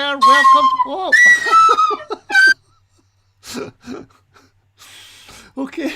there. Welcome. Whoa. Okay.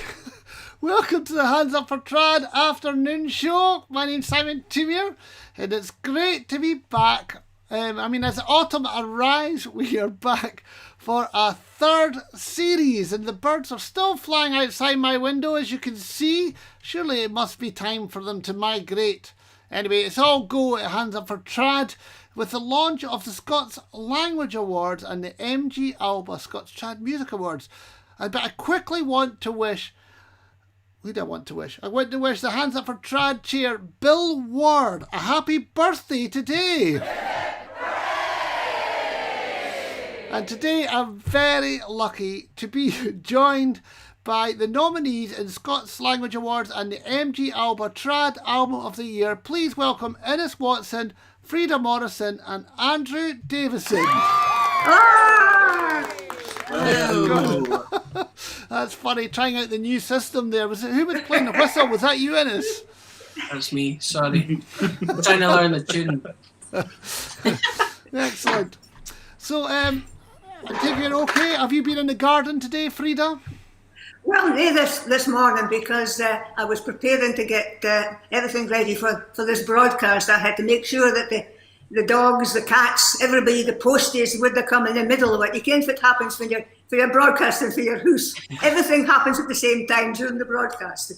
Welcome to the Hands Up for Trad afternoon show. My name's Simon Timier, and it's great to be back. As autumn arrives, we are back for a third series, and the birds are still flying outside my window, as you can see. Surely it must be time for them to migrate. Anyway, it's all go at Hands Up for Trad with the launch of the Scots Language Awards and the MG Alba Scots Trad Music Awards. But I quickly want to wish I want to wish the Hands Up for Trad chair, Bill Ward, a happy birthday today. And today I'm very lucky to be joined by the nominees in Scots Language Awards and the MG Alba Trad Album of the Year. Please welcome Innes Watson, Frieda Morrison and Andrew Davidson. Hello. That's funny, trying out the new system there. Who was playing the whistle? Was that you, Innes? That's me, sorry. I'm trying to learn the tune. Excellent. So, I take it okay. Have you been in the garden today, Frieda? Well, this morning, because I was preparing to get everything ready for this broadcast. I had to make sure that the dogs, the cats, everybody, the posties would come in the middle of it. You can't, if it happens when you're broadcasting for your house. Everything happens at the same time during the broadcast.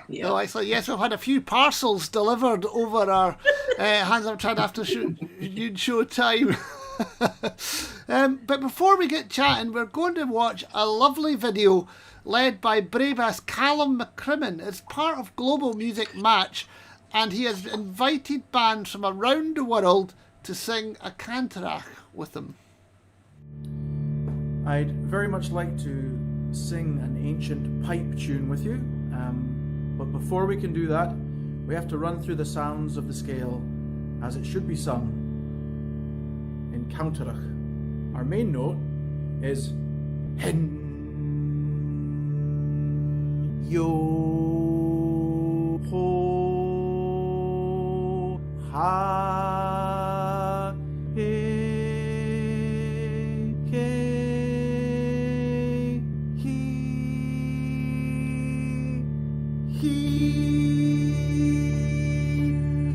Yeah. Oh, excellent. Yes, we've had a few parcels delivered over our Hands Up Trad after show time. But before we get chatting, we're going to watch a lovely video led by Bravas Callum McCrimmon. It's part of Global Music Match, and he has invited bands from around the world to sing a cantarach with him. I'd very much like to sing an ancient pipe tune with you, but before we can do that, we have to run through the sounds of the scale as it should be sung in cantarach. Our main note is hen, yo, ho, ha, he, ke, he,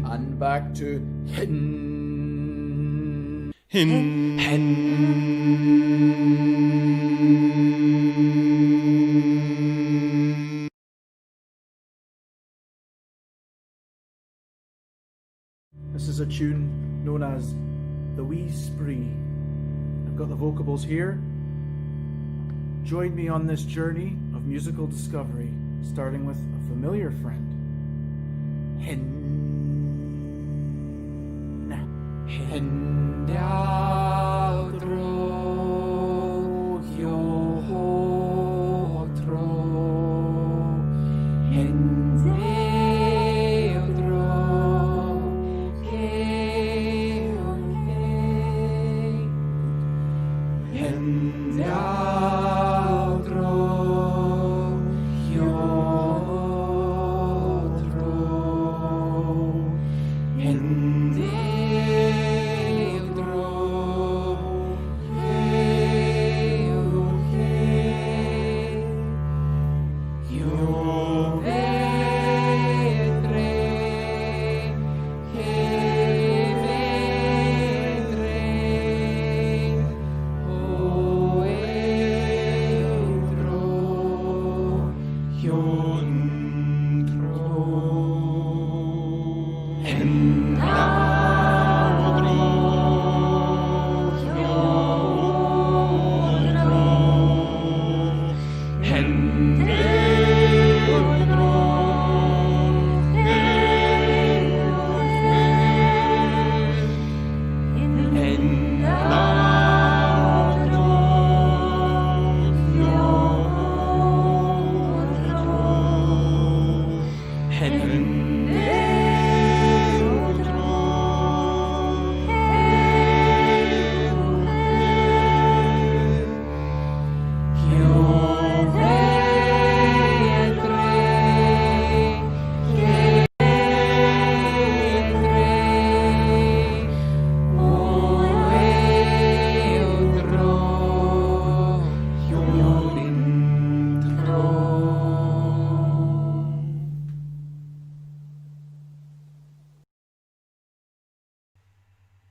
and back to hen. This is a tune known as The Wee Spree. I've got the vocables here. Join me on this journey of musical discovery, starting with a familiar friend. Hen. Hen down through your through. Hen down through hen down through your through. Hen down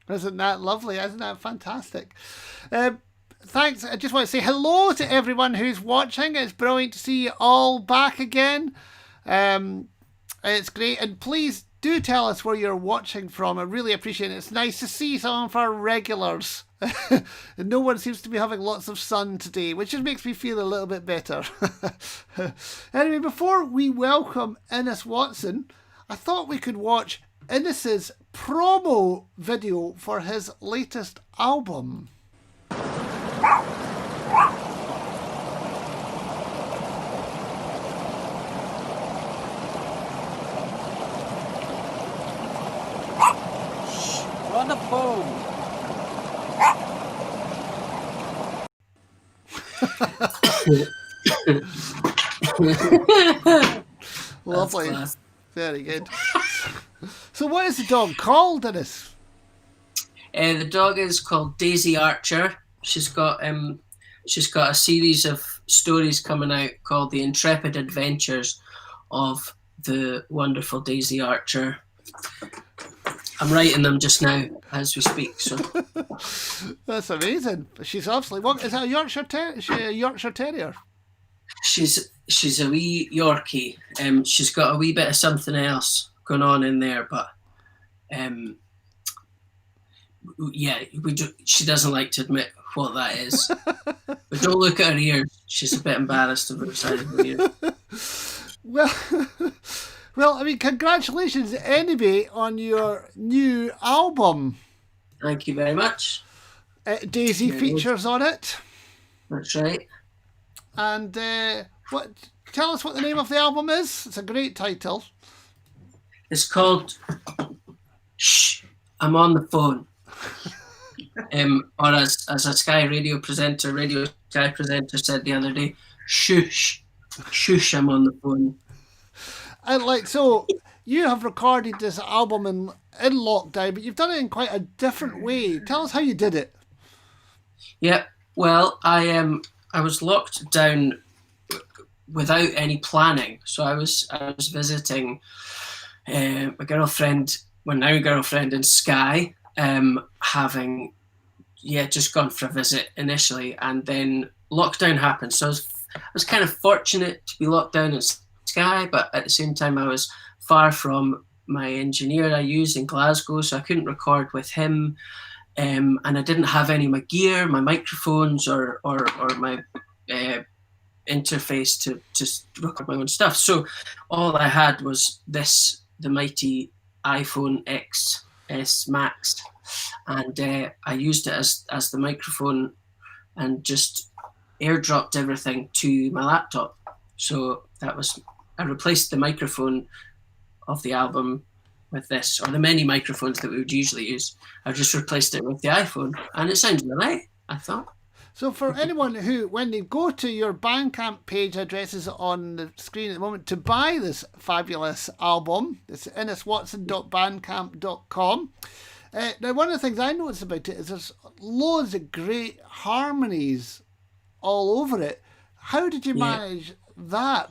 Isn't that lovely? Isn't that fantastic? Thanks. I just want to say hello to everyone who's watching. It's brilliant to see you all back again. It's great. And please do tell us where you're watching from. I really appreciate it. It's nice to see some of our regulars. And no one seems to be having lots of sun today, which just makes me feel a little bit better. Anyway, before we welcome Innes Watson, I thought we could watch Innes's promo video for his latest album. On the phone. Lovely. Very good. So what is the dog called, Innes? The dog is called Daisy Archer. She's got a series of stories coming out called The Intrepid Adventures of the Wonderful Daisy Archer. I'm writing them just now as we speak. So That's amazing. She's obviously what is that, a Yorkshire Terrier? Is she a Yorkshire Terrier? she's a wee Yorkie. She's got a wee bit of something else going on in there, but yeah, she doesn't like to admit what that is. But don't look at her ears. She's a bit embarrassed of her side of her ears. Well, I mean, congratulations anyway on your new album. Thank you very much. Daisy features on it. That's right. And tell us what the name of the album is. It's a great title. It's called Shh, I'm on the Phone. Or as a Radio Sky presenter said the other day, shush, I'm on the phone. And so you have recorded this album in lockdown, but you've done it in quite a different way. Tell us how you did it. Yeah, well, I was locked down without any planning. So I was visiting my girlfriend, now girlfriend in Skye, having just gone for a visit initially, and then lockdown happened. So I was kind of fortunate to be locked down in Skye, but at the same time I was far from my engineer I use in Glasgow, so I couldn't record with him. And I didn't have any of my gear, my microphones, or my interface to just record my own stuff. So all I had was the mighty iPhone XS Max, and I used it as the microphone and just airdropped everything to my laptop. So I replaced the microphone of the album with this, or the many microphones that we would usually use. I just replaced it with the iPhone, and it sounds right, I thought. So for anyone who, when they go to your Bandcamp page addresses on the screen at the moment to buy this fabulous album, it's inneswatson.bandcamp.com. Now, one of the things I noticed about it is there's loads of great harmonies all over it. How did you manage that?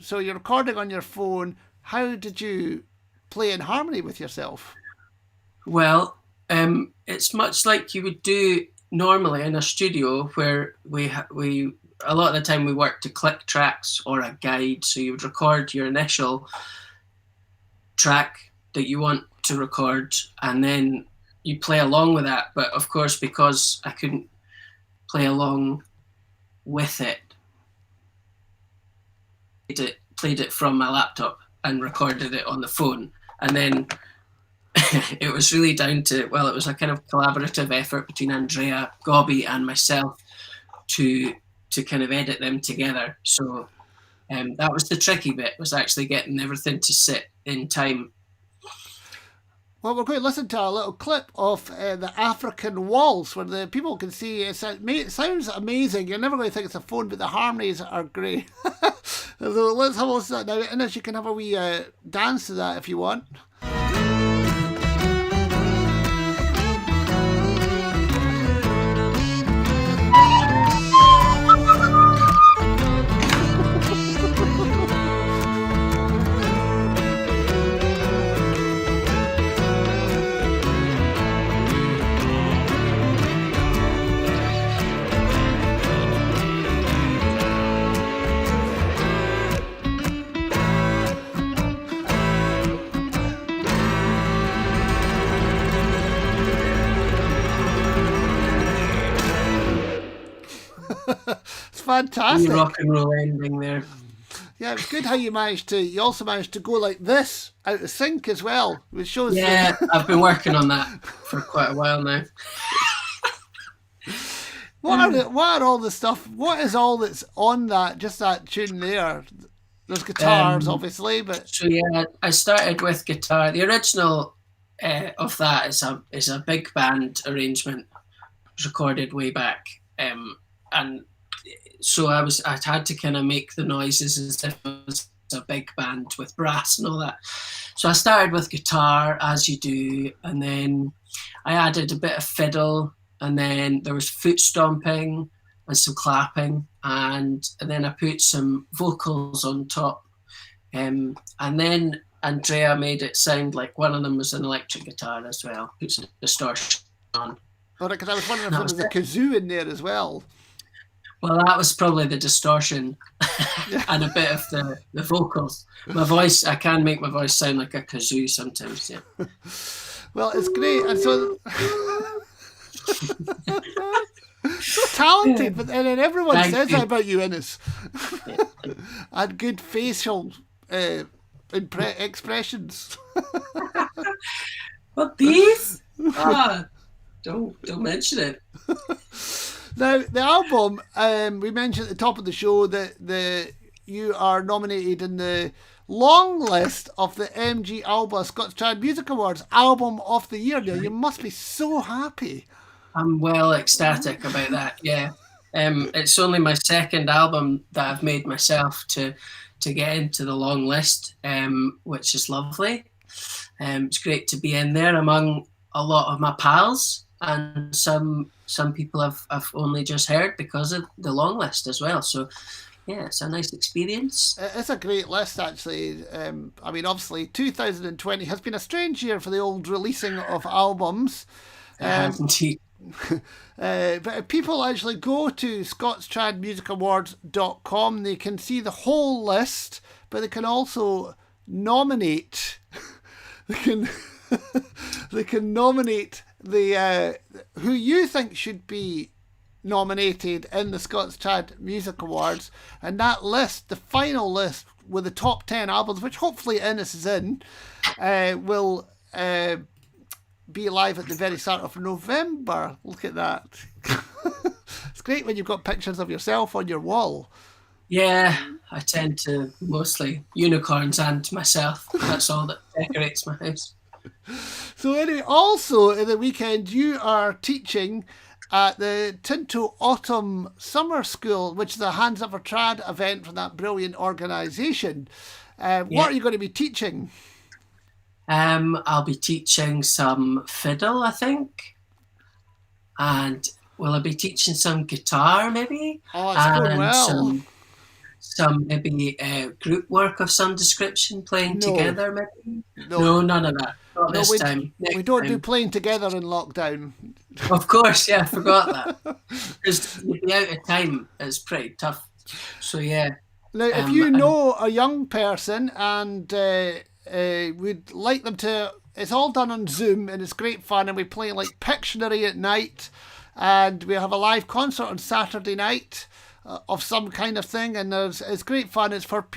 So you're recording on your phone, how did you play in harmony with yourself? Well, it's much like you would do normally in a studio, where we a lot of the time we work to click tracks or a guide. So you would record your initial track that you want to record, and then you play along with that. But of course, because I couldn't play along with it, played it from my laptop and recorded it on the phone. And then it was really down to, it was a kind of collaborative effort between Andrea Gobby and myself to kind of edit them together. So that was the tricky bit, was actually getting everything to sit in time. Well, we're going to listen to a little clip of the African Waltz, where the people can see it sounds amazing. You're never going to think it's a phone, but the harmonies are great. So let's have a listen to that now. Innes, you can have a wee dance to that if you want. fantastic. rock and roll ending there. Yeah, it's good how you also managed to go like this out of sync as well, which shows. Yeah, I've been working on that for quite a while now. What are all the stuff? What is all that's on that? Just that tune there. There's guitars, obviously, but so yeah, I started with guitar. The original of that is a big band arrangement. It was recorded way back, and so I had to kind of make the noises as if it was a big band with brass and all that. So I started with guitar, as you do, and then I added a bit of fiddle, and then there was foot stomping and some clapping, and then I put some vocals on top, and then Andrea made it sound like one of them was an electric guitar as well, put some distortion on. All right, because I was wondering if there was a kazoo in there as well. Well, that was probably the distortion and a bit of the vocals. My voice, I can make my voice sound like a kazoo sometimes, yeah. Well, it's great. And so talented, but then everyone says that about you, Innes. And good facial expressions. What, these? Don't mention it. Now, the album, we mentioned at the top of the show that you are nominated in the long list of the MG Alba Scots Trad Music Awards Album of the Year. Now, you must be so happy. I'm well ecstatic about that, yeah. It's only my second album that I've made myself to get into the long list, which is lovely. It's great to be in there among a lot of my pals, and some people I've only just heard because of the long list as well. So, yeah, it's a nice experience. It's a great list, actually. I mean, obviously, 2020 has been a strange year for the old releasing of albums. Indeed. But if people actually go to scotstradmusicawards.com, they can see the whole list, but they can also nominate. They can nominate the who you think should be nominated in the Scots Trad Music Awards, and that list, the final list with the top 10 albums, which hopefully Innes is in, will be live at the very start of November. Look at that. It's great when you've got pictures of yourself on your wall. Yeah, I tend to mostly unicorns and myself. That's all that decorates my house. So anyway, also in the weekend you are teaching at the Tinto Autumn Summer School, which is a Hands Up for Trad event from that brilliant organisation. What are you going to be teaching? I'll be teaching some fiddle, I think. And will I be teaching some guitar, maybe? Oh, it's going well. Some maybe group work of some description, playing together, maybe? No, none of that. Not this time. We don't do playing together in lockdown. Of course, yeah, I forgot that. Because you'd be out of time. It's pretty tough. So, yeah. Now, if you know a young person and we'd like them to, it's all done on Zoom and it's great fun, and we play like Pictionary at night, and we have a live concert on Saturday night of some kind of thing, and it's great fun. It's for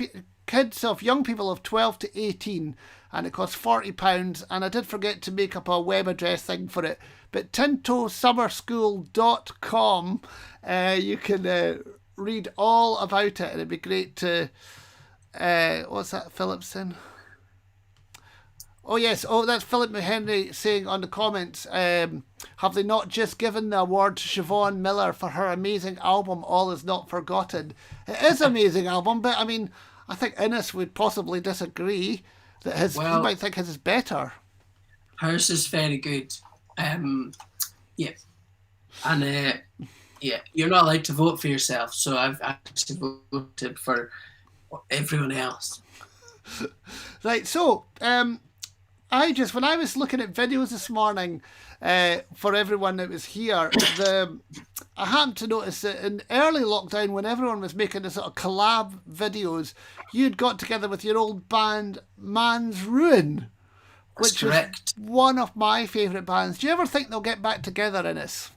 kids of young people of 12 to 18, and it costs £40, and I did forget to make up a web address thing for it, but tintosummerschool.com, you can read all about it, and it'd be great to what's that Phillipson? Oh yes, that's Philip McHenry saying on the comments, have they not just given the award to Siobhan Miller for her amazing album All Is Not Forgotten? It is an amazing album, but I mean, I think Innes would possibly disagree that he might think his is better. Hers is very good. Yeah. And you're not allowed to vote for yourself, so I've actually voted for everyone else. Right, so when I was looking at videos this morning for everyone that was here, I happened to notice that in early lockdown, when everyone was making the sort of collab videos, you'd got together with your old band Man's Ruin, which was one of my favourite bands. Do you ever think they'll get back together, Innes?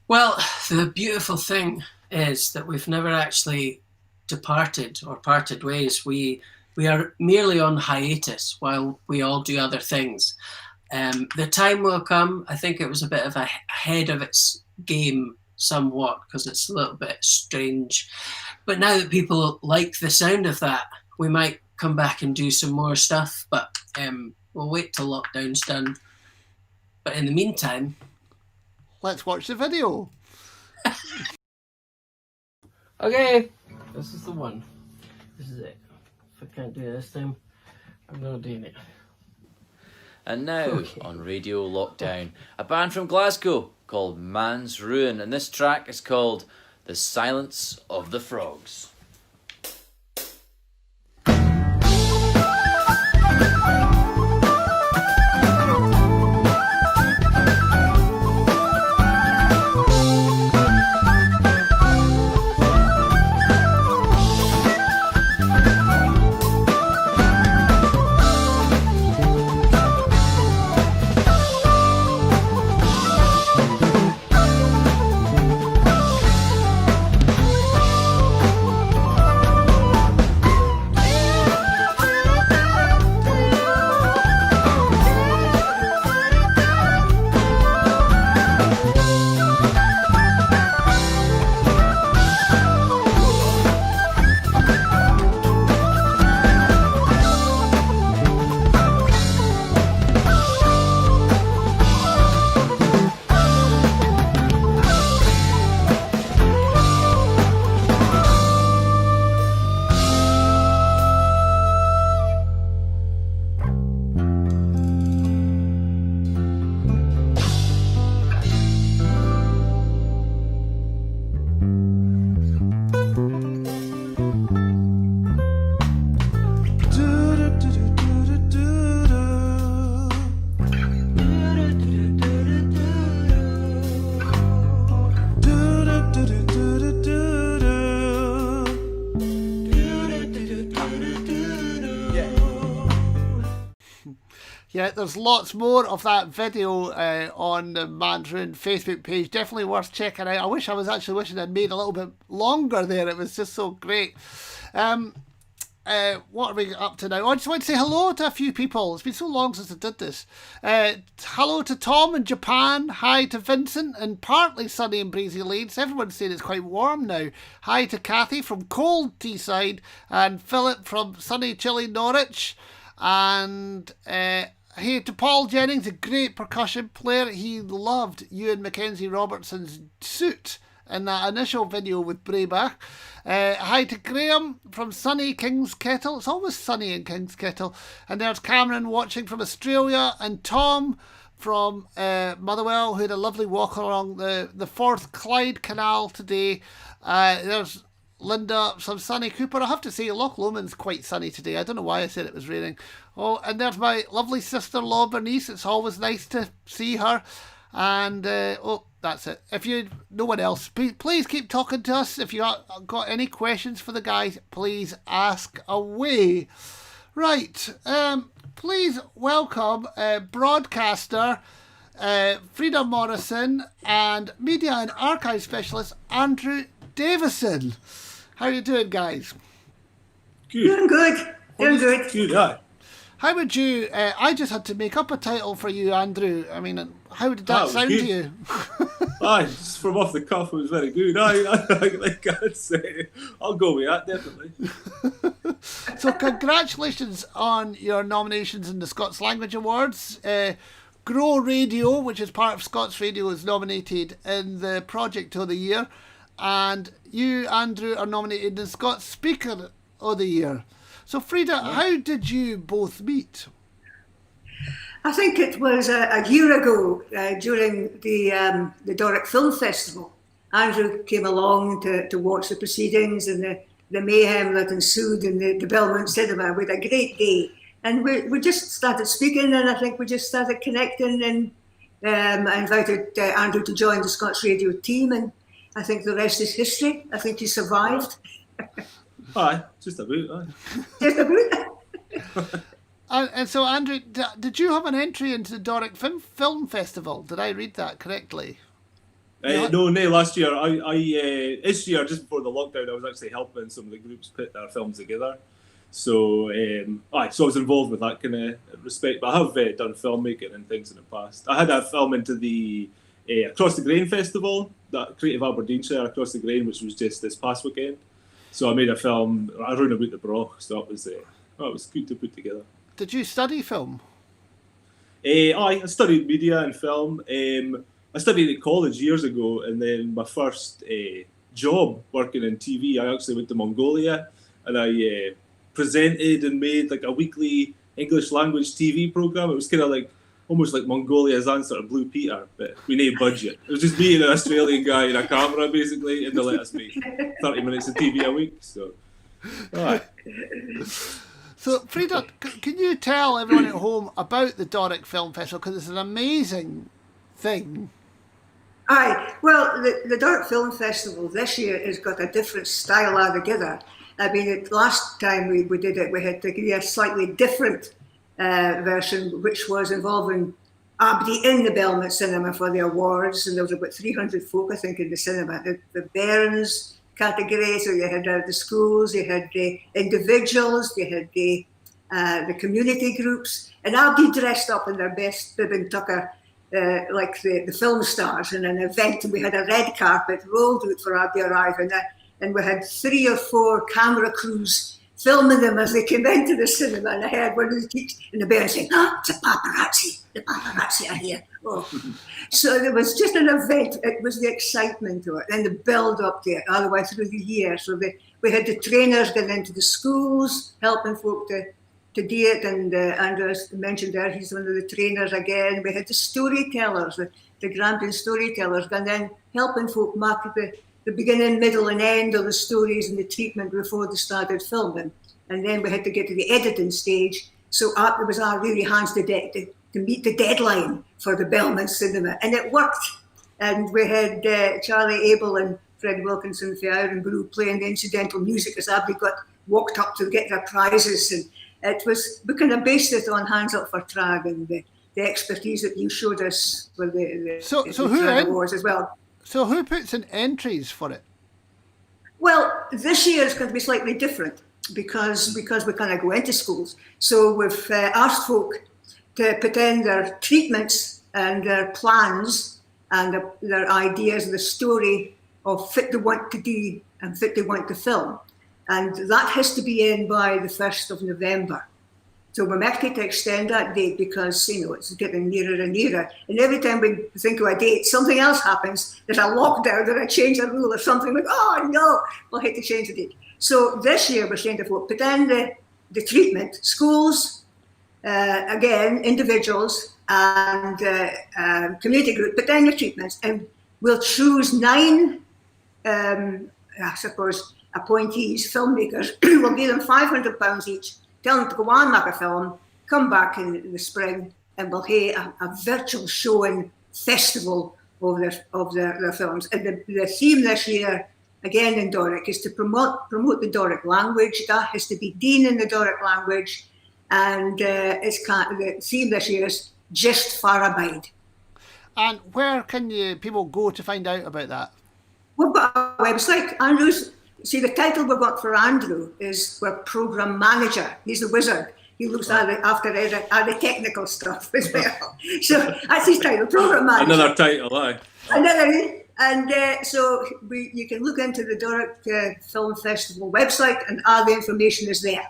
Well, the beautiful thing is that we've never actually departed or parted ways. We are merely on hiatus while we all do other things. The time will come. I think it was a bit of ahead of its game somewhat because it's a little bit strange. But now that people like the sound of that, we might come back and do some more stuff. But we'll wait till lockdown's done. But in the meantime, let's watch the video. Okay, this is the one. This is it. If I can't do it this time, I'm not doing it. And now on Radio Lockdown, a band from Glasgow called Man's Ruin, and this track is called The Silence of the Frogs. Yeah, there's lots more of that video on the Man's Ruin Facebook page. Definitely worth checking out. I wish I was actually wishing I'd made a little bit longer there. It was just so great. What are we up to now? I just want to say hello to a few people. It's been so long since I did this. Hello to Tom in Japan. Hi to Vincent in partly sunny and breezy Leeds. Everyone's saying it's quite warm now. Hi to Kathy from cold Teesside and Philip from sunny chilly Norwich. And hey to Paul Jennings, a great percussion player. He loved Ewan Mackenzie Robertson's suit in that initial video with Braybach. Hi to Graham from sunny King's Kettle. It's always sunny in King's Kettle. And there's Cameron watching from Australia, and Tom from Motherwell, who had a lovely walk along the Forth Clyde Canal today. There's Linda from sunny Cooper. I have to say Loch Lomond's quite sunny today. I don't know why I said it was raining. Oh, and there's my lovely sister-in-law Bernice. It's always nice to see her. And that's it. If you no one else, please keep talking to us. If you got any questions for the guys, please ask away. Right, please welcome broadcaster Frieda Morrison and media and archive specialist Andrew Davidson. How are you doing, guys? Good. Doing good. Doing good. Good, aye. How would you... I just had to make up a title for you, Andrew. I mean, how did that sound to you? Aye, just from off the cuff, it was very good. Like I'd say, I'll go with that, definitely. So congratulations on your nominations in the Scots Language Awards. Grow Radio, which is part of Scots Radio, is nominated in the Project of the Year. And you, Andrew, are nominated in the Scots Speaker of the Year. So, Frieda, how did you both meet? I think it was a year ago during the Doric Film Festival. Andrew came along to watch the proceedings and the mayhem that ensued in the Belmont Cinema. We had a great day. And we just started speaking, and I think we just started connecting, and I invited Andrew to join the Scots Radio team, and I think the rest is history. I think he survived. Aye, just about, aye. Just about. And so, Andrew, did you have an entry into the Doric Film Festival? Did I read that correctly? No, last year. This year, just before the lockdown, I was actually helping some of the groups put their films together. So, so I was involved with that kind of respect. But I have done filmmaking and things in the past. I had a film into the Across the Grain Festival, that Creative Aberdeenshire Across the Grain, which was just this past weekend. So I made a film around about the Broch. So it was good to put together. Did you study film? I studied media and film. I studied at college years ago, and then my first job working in TV, I actually went to Mongolia, and I presented and made like a weekly English language TV program. It was kind of like almost like Mongolia's answer to Blue Peter, but we need budget. It was just me and an Australian guy and a camera basically, and they let us make 30 minutes of TV a week. So, all right. So, Frieda, can you tell everyone at home about the Doric Film Festival? Because it's an amazing thing. Aye, well, the Doric Film Festival this year has got a different style altogether. I mean, last time we did it, we had to give a slightly different version, which was involving Abdi in the Belmont Cinema for the awards, and there was about 300 folk, I think, in the cinema. The Bairns category, so you had the schools, you had the individuals, you had the community groups, and Abdi dressed up in their best bib and tucker, like the film stars, in an event, and we had a red carpet rolled out for Abdi arriving, and we had 3 or 4 camera crews filming them as they came into the cinema, and I heard one of the teachers in the band saying, it's a paparazzi, the paparazzi are here. Oh. So there was just an event, it was the excitement of it, and the build up there all the way through the year. So we had the trainers getting into the schools, helping folk to do it, and Andrew mentioned there, he's one of the trainers again. We had the storytellers, the Grampian storytellers, and then helping folk mark the beginning, middle and end of the stories and the treatment before they started filming. And then we had to get to the editing stage. So it was our really hands to deck to meet the deadline for the Belmont Cinema. And it worked. And we had Charlie Abel and Fred Wilkinson for Iron Brew playing the incidental music as Abby got walked up to get their prizes. And we kind of based it on Hands Up for Trag and the expertise that you showed us for the Trag Awards as well. So who puts in entries for it? Well, this year is going to be slightly different because we kind of go into schools. So we've asked folk to put in their treatments and their plans and their ideas, the story of fit they want to do and fit they want to film. And that has to be in by the 1st of November. So we're likely to extend that date because, it's getting nearer and nearer. And every time we think of a date, something else happens. There's a lockdown or a change of rule or something like, oh no, we'll have to change the date. So this year we're saying to folk, put in the treatment, schools, again, individuals and community group, put in the treatments, and we'll choose 9, appointees, filmmakers. We'll give them £500 each. Tell them to go on, make a film, come back in the spring, and we'll have a virtual showing festival of their films. And the theme this year, again in Doric, is to promote the Doric language. That has to be Dean in the Doric language. And the theme this year is Just Far Abide. And where can people go to find out about that? We've got a website, Andrew's. See, the title we've got for Andrew is we're program manager. He's the wizard. He looks after the technical stuff as well. So that's his title, program manager. Another title, aye. So you can look into the Doric Film Festival website, and all the information is there.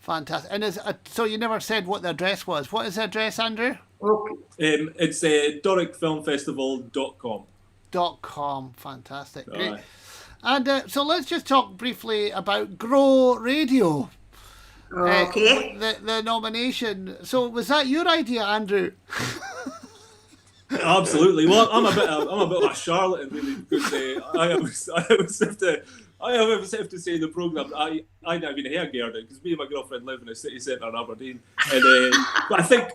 Fantastic. And so you never said what the address was. What is the address, Andrew? Okay. It's doricfilmfestival.com. .com. Fantastic. Great. And so let's just talk briefly about Grow Radio. Okay. The nomination. So was that your idea, Andrew? Absolutely. Well, I'm a bit of a charlatan, really, because I always have to say in the programme I don't even hear Garden because me and my girlfriend live in a city centre in Aberdeen, and but I think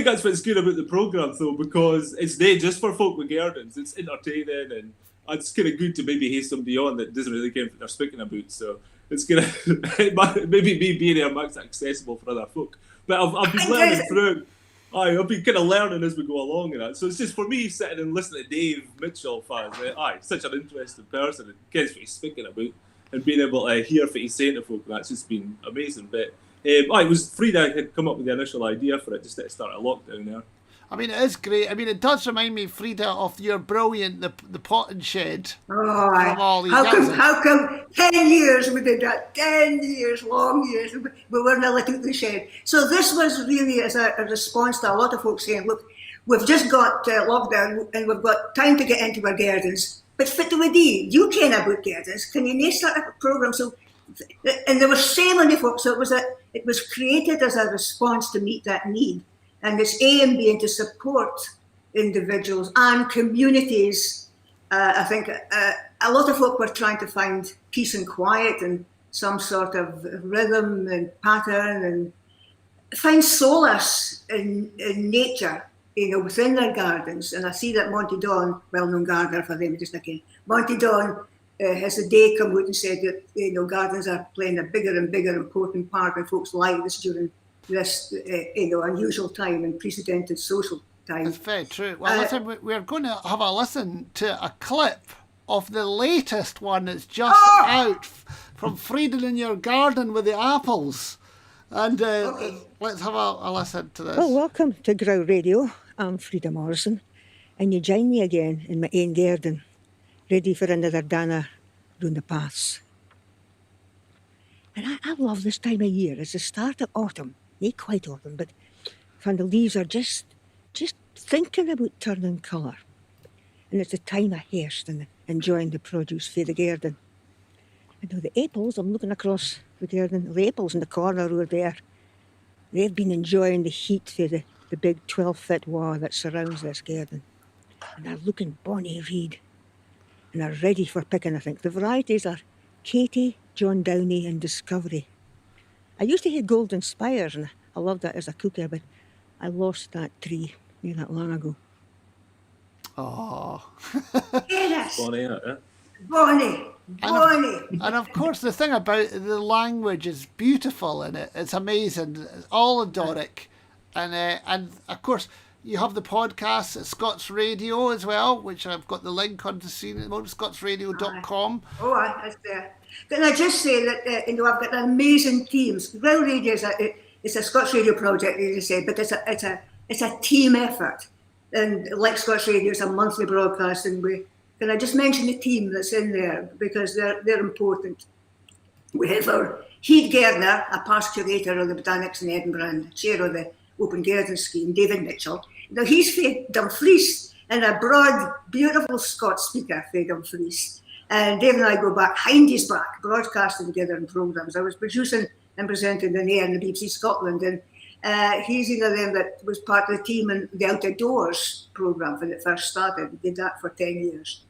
that's what's good about the programme though, because it's not just for folk with gardens. It's entertaining and it's kind of good to maybe hear somebody on that doesn't really care what they're speaking about. So it's gonna maybe me being here makes it accessible for other folk. But I've been learning through. I've been kind of learning as we go along and that. So it's just for me sitting and listening to Dave Mitchell fans. Such an interesting person and gets what he's speaking about and being able to hear what he's saying to folk. That's just been amazing. But it was Frieda had come up with the initial idea for it just at the start of lockdown there. I mean, it is great. I mean, it does remind me, Frieda, of your brilliant the potting shed. Oh, From all these how come 10 years we did that? 10 years, long years, we weren't allowed to the shed. So this was really as a response to a lot of folks saying, look, we've just got lockdown and we've got time to get into our gardens. But fit do we do? You ken about gardens. Can you start a programme? So, and there were so many folks. So it was created as a response to meet that need. And its aim being to support individuals and communities. I think a lot of folk were trying to find peace and quiet and some sort of rhythm and pattern and find solace in nature, within their gardens. And I see that Monty Don, well-known gardener for them, just again, Monty Don has a day come out and said that, gardens are playing a bigger and bigger important part in folks' lives during this, unusual time and precedented social time. That's very true. Well, listen, we're going to have a listen to a clip of the latest one that's just out from Frieda in your garden with the apples. And let's have a listen to this. Well, welcome to Grow Radio. I'm Frieda Morrison, and you join me again in my own garden, ready for another dana round the paths. And I love this time of year. It's the start of autumn. Not quite autumn, but when the leaves are just thinking about turning colour. And it's the time of harvest and enjoying the produce for the garden. And the apples, I'm looking across the garden, the apples in the corner over there, they've been enjoying the heat for the big 12-foot wall that surrounds this garden. And they're looking bonny red. And they're ready for picking, I think. The varieties are Katie, John Downey and Discovery. I used to have Golden Spires, and I loved that as a cooker, but I lost that tree not that long ago. Oh. Yes. Bonnie, yeah. Bonnie. And of course, the thing about the language is beautiful in it. It's amazing. It's all in Doric. And of course, you have the podcast at Scots Radio as well, which I've got the link on to see at the moment, scotsradio.com. That's there. Can I just say that I've got an amazing teams. Grow Radio is a Scots Radio project, as you say, but it's a team effort. And like Scots Radio, it's a monthly broadcast, and can I just mention the team that's in there because they're important. We have our Heath Gardner, a past curator of the Botanics in Edinburgh and chair of the Open Garden Scheme, David Mitchell. Now he's from Dumfries and a broad, beautiful Scots speaker from Dumfries. And Dave and I go back, Hindy's back, broadcasting together in programmes. I was producing and presenting in the air in the BBC Scotland, and he's one of them that was part of the team in the Out of Doors programme when it first started. We did that for 10 years.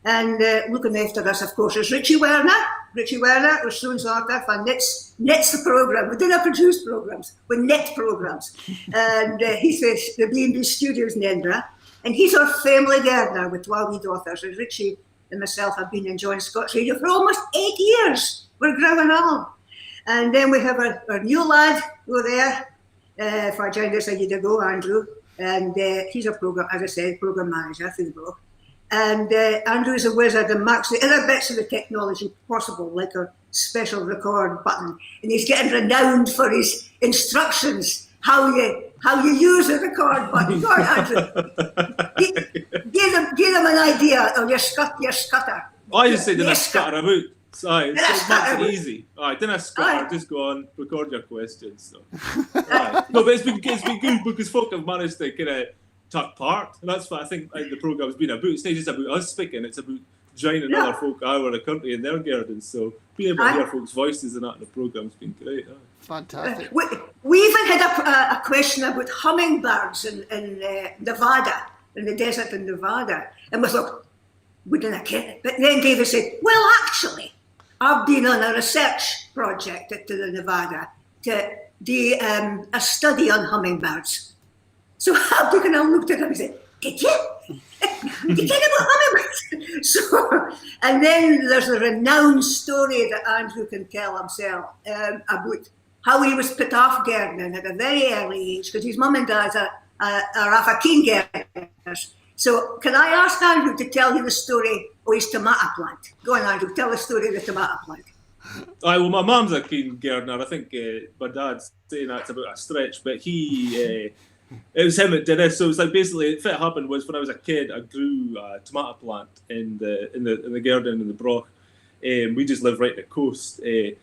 And looking after us, of course, is Richie Werner. Richie Werner was Sloan's author for Knits the programme. We didn't produce programmes, we knit programmes. And he's with the B&B Studios in Edinburgh. And he's our family gardener with 12 wee daughters. And Richie and myself have been enjoying Scots Radio for almost 8 years. We're growing on. And then we have our new lad over there, if I joined us a year ago, Andrew. And he's a programme, as I said, programme manager for the blog. And Andrew is a wizard and marks the other bits of the technology possible, like a special record button. And he's getting renowned for his instructions, how you use a record button. Go on, Andrew. Give them an idea of your scutter. I just say, didn't scutter about. Aye, it's nice and easy. Aye, didn't scutter, just go on, record your questions. So. No, but it's been good because folk have managed to kind of take part, and that's what I think the programme's been about. It's not just about us speaking, it's about joining other folk out of the country in their gardens. So being able to hear folks' voices and that in the programme's been great. Fantastic. We even had a question about hummingbirds in Nevada, in the desert in Nevada, and we thought, we didn't get it. But then David said, well, actually, I've been on a research project at the Nevada to do a study on hummingbirds. So Abdul and I looked at him and said, did you? Did you get about hummingbirds? So, and then there's a renowned story that Andrew can tell himself about how he was put off gardening at a very early age because his mum and dad's a are off a keen gardeners. So can I ask Andrew to tell you the story of his tomato plant? Go on, Andrew, tell the story of the tomato plant. Well, my mum's a keen gardener. I think my dad's saying that's about a stretch, but it was him that did it. So it was like basically, what happened was when I was a kid, I grew a tomato plant in the garden in the Broch. We just lived right at the coast, and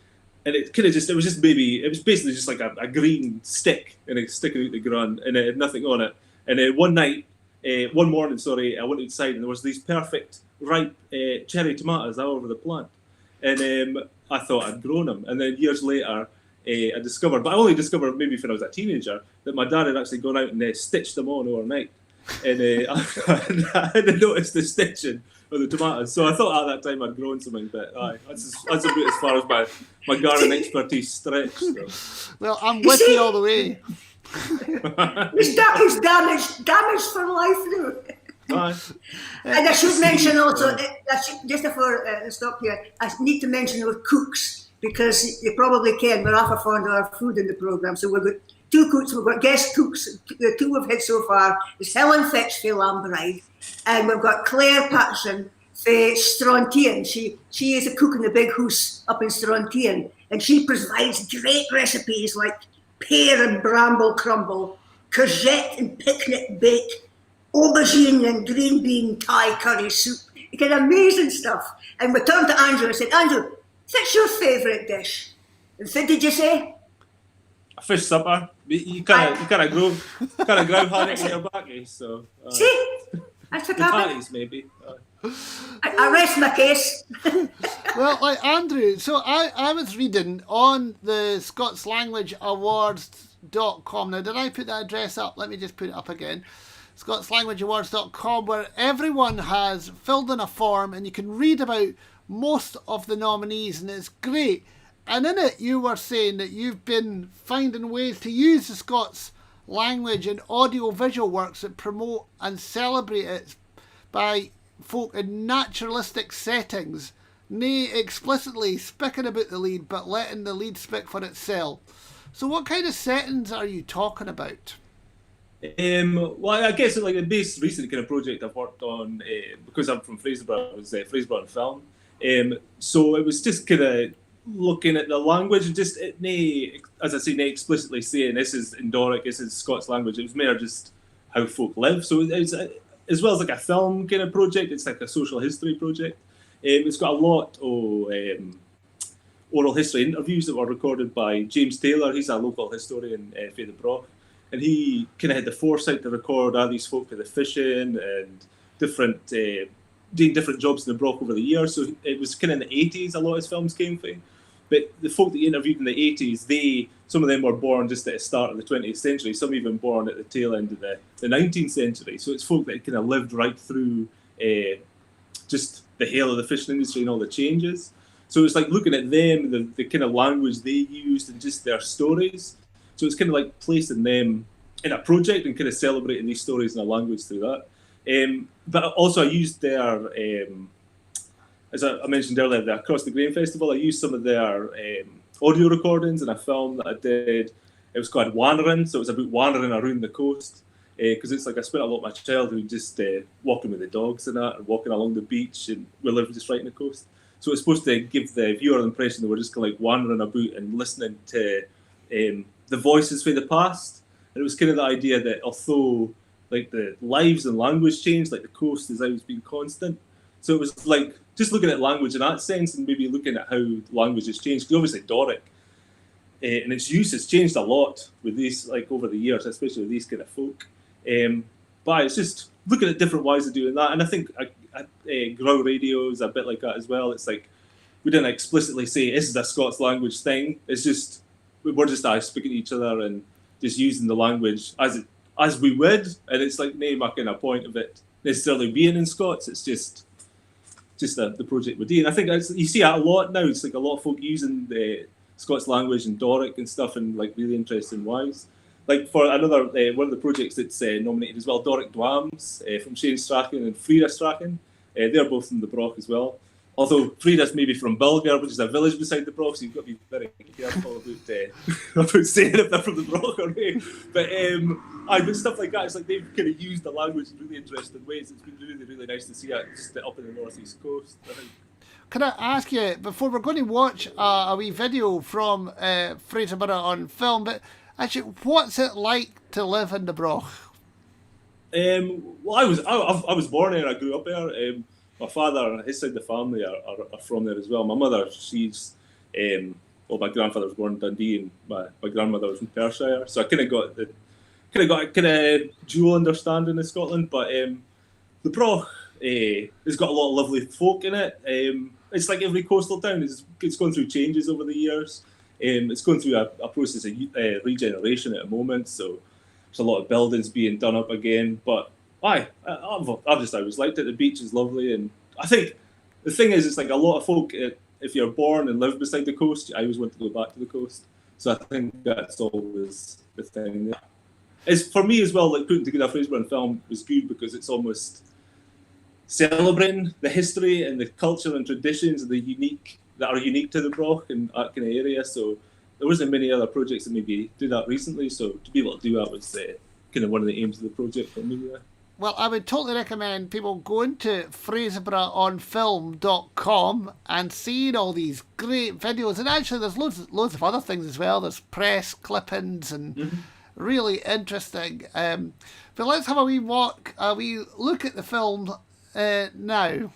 it was basically just like a green stick and it's sticking out the ground, and it had nothing on it. And one morning, I went outside and there was these perfect ripe cherry tomatoes all over the plant, and I thought I'd grown them. And then years later, I only discovered maybe when I was a teenager, that my dad had actually gone out and stitched them on overnight. And I hadn't noticed the stitching of the tomatoes. So I thought at that time I'd grown something, but that's about as far as my garden expertise stretched. So. Well, I'm with you all the way. He's damaged for life now. And I should mention also, just before I stop here, I need to mention our cooks, because you probably can, we're awful fond of our food in the programme. So we've got two cooks, we've got guest cooks, the two we've had so far is Helen Fitch for Lamb Bride, and we've got Claire Patterson for Strontian. She is a cook in the Big House up in Strontian, and she provides great recipes like pear and bramble crumble, courgette and picnic bake, aubergine and green bean Thai curry soup. You get amazing stuff. And we turned to Andrew and said, Andrew, what's your favourite dish? And what did you say? A fish supper. You kind of grow honey in your backy, so. See? That's what happened. Patties, maybe. I rest my case. Well, like Andrew, so I was reading on the ScotsLanguageAwards.com. Now, did I put that address up? Let me just put it up again. ScotsLanguageAwards.com, where everyone has filled in a form and you can read about most of the nominees, and it's great. And in it, you were saying that you've been finding ways to use the Scots language in audio-visual works that promote and celebrate it by folk in naturalistic settings, nay explicitly speaking about the lead, but letting the lead speak for itself. So what kind of settings are you talking about? Well, I guess like the most recent kind of project I've worked on, because I'm from Fraserburgh, was Fraserburgh Film. So it was just kind of looking at the language and just, as I say, explicitly saying this is in Doric, this is Scots language. It was more just how folk live. So it's as well as like a film kind of project, it's like a social history project. It's got a lot of oral history interviews that were recorded by James Taylor. He's a local historian for the Broch. And he kind of had the foresight to record all these folk with the fishing and doing different jobs in the Broch over the years. So it was kind of in the 80s a lot of his films came from. But the folk that he interviewed in the 80s, some of them were born just at the start of the 20th century, some even born at the tail end of the 19th century. So it's folk that kind of lived right through just the hale of the fishing industry and all the changes. So it's like looking at them, the kind of language they used and just their stories. So it's kind of like placing them in a project and kind of celebrating these stories in a language through that. But also I used their, as I mentioned earlier, the Across the Grain Festival, I used some of their audio recordings in a film that I did. It was called Wandering, so it was about wandering around the coast. Because it's like I spent a lot of my childhood just walking with the dogs and that, and walking along the beach, and we lived just right on the coast. So it's supposed to give the viewer the impression that we're just kind of like wandering about and listening to the voices from the past. And it was kind of the idea that although like the lives and language changed, like the coast has always been constant. So it was like just looking at language in that sense and maybe looking at how language has changed. Because obviously Doric and its use has changed a lot with these, like over the years, especially with these kind of folk. But it's just looking at different ways of doing that. And I think Grow Radio is a bit like that as well. It's like we didn't explicitly say this is a Scots language thing. It's just we're just speaking to each other and just using the language as we would. And it's like no making a point of it necessarily being in Scots. It's just the project we're doing. I think you see that a lot now. It's like a lot of folk using the Scots language and Doric and stuff in like really interesting ways. Like for another one of the projects that's nominated as well, Doric Dwams from Shane Strachan and Frieda Strachan. They're both from the Broch as well. although Frieda's maybe from Bulgar, which is a village beside the Broch, so you've got to be very careful about saying if they're from the Broch or not. But stuff like that, it's like they've kind of used the language in really interesting ways. It's been really, really nice to see it just up in the northeast coast, I think. Can I ask you, before we're going to watch a wee video from Fraserburgh on film, but actually, what's it like to live in the Broch? Well, I was born there. I grew up there. My father, his side of the family are from there as well. My mother, my grandfather was born in Dundee, and my grandmother was in Perthshire. So I kind of got a dual understanding of Scotland. But the Broch has got a lot of lovely folk in it. It's like every coastal town. It's gone through changes over the years. It's going through a process of regeneration at the moment. So there's a lot of buildings being done up again. But I've always liked it. The beach is lovely, and I think the thing is, it's like a lot of folk. If you're born and live beside the coast, I always want to go back to the coast. So I think that's always the thing. It's for me as well. Like putting together a Fraserburgh film was good because it's almost celebrating the history and the culture and traditions that are unique to the Broch and that kind of area. So there wasn't many other projects that maybe do that recently. So to be able to do that was kind of one of the aims of the project for me. Well, I would totally recommend people going to FraserburghOnFilm.com and seeing all these great videos. And actually, there's loads of other things as well. There's press clippings and really interesting. But let's have a wee look at the film now.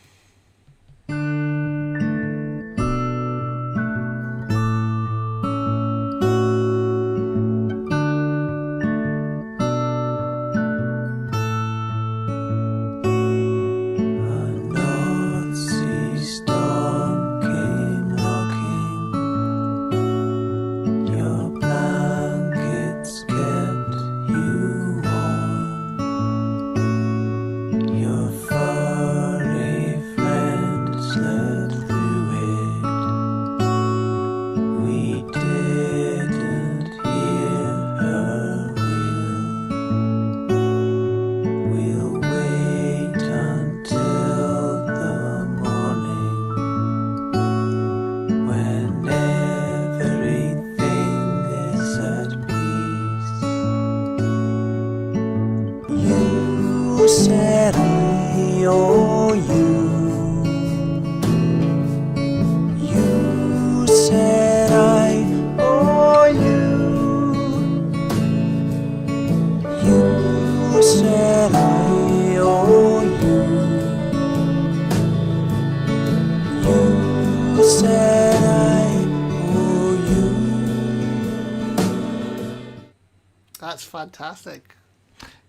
That's fantastic.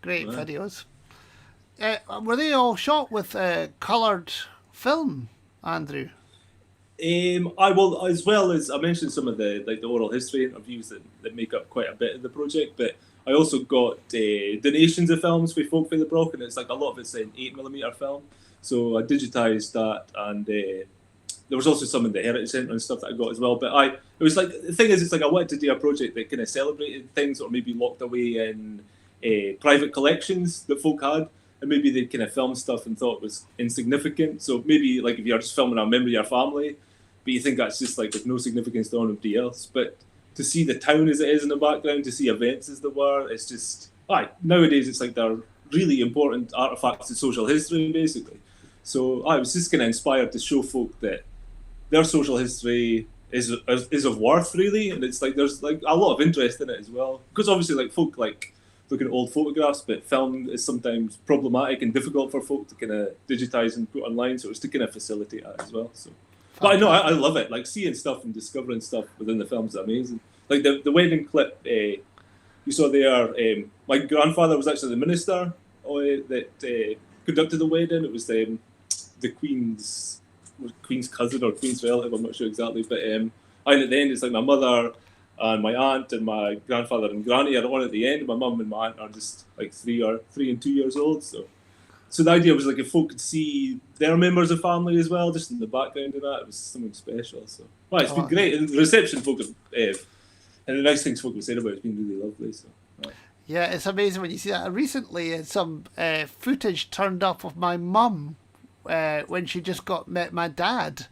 Great videos. Were they all shot with coloured film, Andrew? As well as I mentioned some of the oral history interviews that make up quite a bit of the project, but I also got donations of films with folk for the Broch, and it's like a lot of it's in 8mm film. So I digitised that, and there was also some in the Heritage Centre and stuff that I got as well. But it was like, the thing is, it's like I wanted to do a project that kind of celebrated things or maybe locked away in private collections that folk had, and maybe they kind of filmed stuff and thought it was insignificant. So maybe like if you're just filming a memory of your family, but you think that's just like there's no significance to anybody else. But to see the town as it is in the background, to see events as they were, it's just, nowadays it's like they're really important artefacts of social history, basically. So I was just kind of inspired to show folk that their social history is of worth, really, and it's like there's like a lot of interest in it as well. Because obviously, like folk like looking at old photographs, but film is sometimes problematic and difficult for folk to kind of digitize and put online. So it's to kind of facilitate that as well. So, but I know I love it. Like seeing stuff and discovering stuff within the films is amazing. Like the wedding clip you saw there. My grandfather was actually the minister that conducted the wedding. It was the Queen's cousin or Queen's relative, I'm not sure exactly, but and at the end it's like my mother and my aunt and my grandfather and granny are on at the end, and my mum and my aunt are just like 3 and 2 years old. So the idea was like if folk could see their members of family as well, just in the background of that, it was something special. So it's been great, and the reception folk have, and the nice things folk have said about it's been really lovely. So yeah, it's amazing when you see that. Recently, some footage turned up of my mum when she just met my dad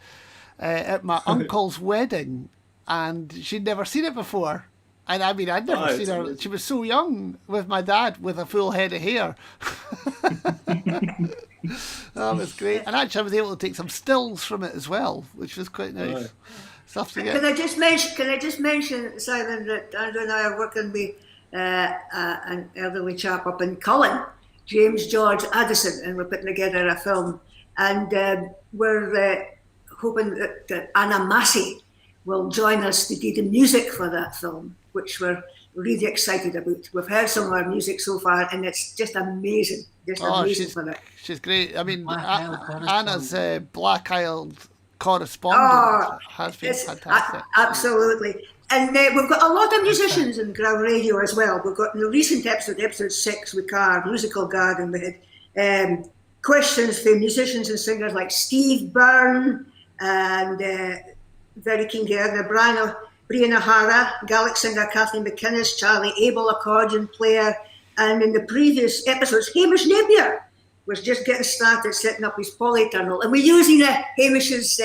at my uncle's wedding, and she'd never seen it before. And I mean, I'd never seen her. Amazing. She was so young with my dad with a full head of hair. That was great. And actually, I was able to take some stills from it as well, which was quite nice. Stuff to get. Can I just mention, Simon, that Andrew and I are working with an elderly chap up in Cullen, James George Addison, and we're putting together a film. And we're hoping that Anna Massey will join us to do the music for that film, which we're really excited about. We've heard some of our music so far, and it's just amazing. She's great. I mean, Black-eyed Anna's black-eyed correspondent has been fantastic. Absolutely. And we've got a lot of musicians in Ground Radio as well. We've got in the recent episode 6 with Carr, Musical Garden, we had questions for musicians and singers like Steve Byrne and very keen to hear Brian O'Hara, Gaelic singer Kathleen McInnes, Charlie Abel, accordion player, and in the previous episodes, Hamish Napier was just getting started setting up his polytunnel, and we're using Hamish's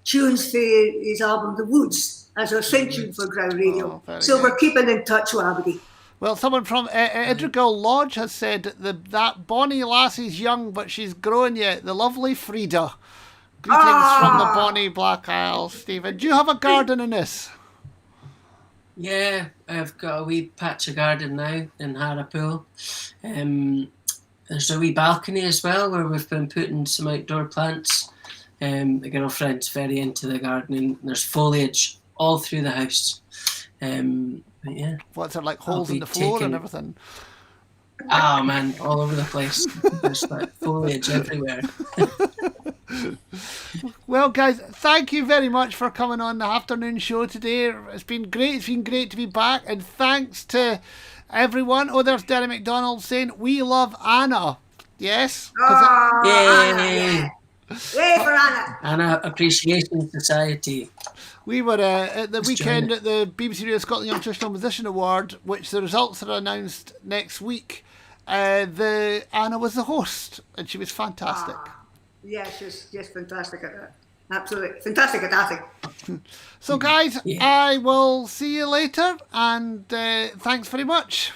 tunes for his album The Woods as our sync tune for Ground Radio. So we're keeping in touch with everybody. Well, someone from Idrigal Lodge has said that bonny lassie's young, but she's growing yet. The lovely Frieda. Greetings from the bonny Black Isle, Stephen. Do you have a garden in this? Yeah, I've got a wee patch of garden now in Harappool. There's a wee balcony as well where we've been putting some outdoor plants. The girlfriend's very into the gardening. There's foliage all through the house. But yeah. What's there, like holes in the floor and everything? Oh man, all over the place. There's like foliage everywhere. Well, guys, thank you very much for coming on the afternoon show today. It's been great. It's been great to be back, and thanks to everyone. Oh, there's Derry McDonald saying we love Anna. Yes. Yay! Yay for Anna! Anna Appreciation Society. We were at the weekend at the BBC Radio Scotland Young Traditional Musician Award, which the results are announced next week. Anna was the host, and she was fantastic. Yeah, she's just fantastic at that. Absolutely fantastic at that. So, guys, I will see you later, and thanks very much.